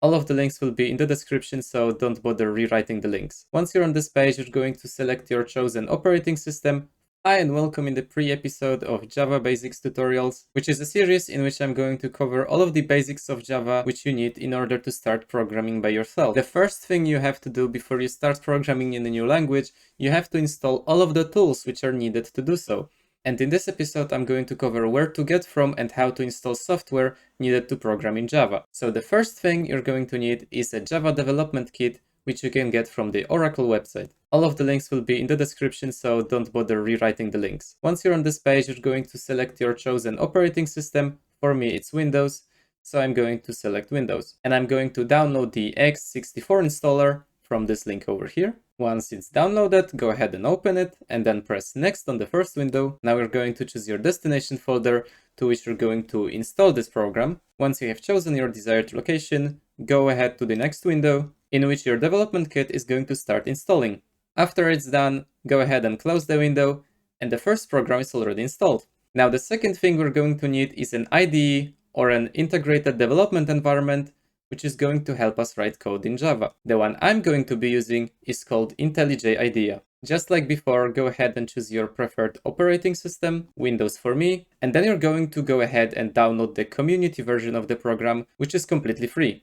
All of the links will be in the description, so don't bother rewriting the links. Once you're on this page, you're going to select your chosen operating system. Hi and welcome in the pre-episode of Java Basics Tutorials, which is a series in which I'm going to cover all of the basics of Java which you need in order to start programming by yourself. The first thing you have to do before you start programming in a new language, you have to install all of the tools which are needed to do so. And in this episode, I'm going to cover where to get from and how to install software needed to program in Java. So the first thing you're going to need is a Java development kit, which you can get from the Oracle website. All of the links will be in the description, so don't bother rewriting the links. Once you're on this page, you're going to select your chosen operating system. For me, it's Windows, so I'm going to select Windows. And I'm going to download the x64 installer from this link over here. Once it's downloaded, go ahead and open it, and then press Next on the first window. Now you're going to choose your destination folder to which you're going to install this program. Once you have chosen your desired location, go ahead to the next window, in which your development kit is going to start installing. After it's done, go ahead and close the window, and the first program is already installed. Now the second thing we're going to need is an IDE, or an integrated development environment, which is going to help us write code in Java. The one I'm going to be using is called IntelliJ Idea. Just like before, go ahead and choose your preferred operating system, Windows for me, and then you're going to go ahead and download the community version of the program, which is completely free.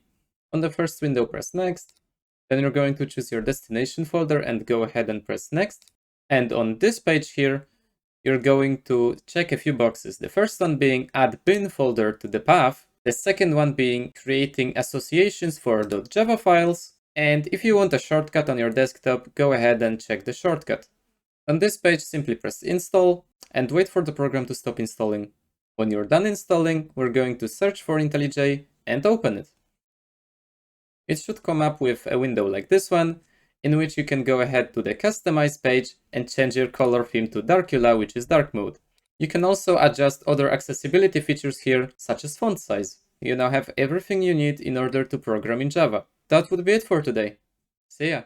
On the first window, press Next. Then you're going to choose your destination folder and go ahead and press Next. And on this page here, you're going to check a few boxes. The first one being Add bin folder to the path. The second one being creating associations for .java files. And if you want a shortcut on your desktop, go ahead and check the shortcut. On this page, simply press Install and wait for the program to stop installing. When you're done installing, we're going to search for IntelliJ and open it. It should come up with a window like this one, in which you can go ahead to the Customize page and change your color theme to Darkula, which is dark mode. You can also adjust other accessibility features here, such as font size. You now have everything you need in order to program in Java. That would be it for today. See ya!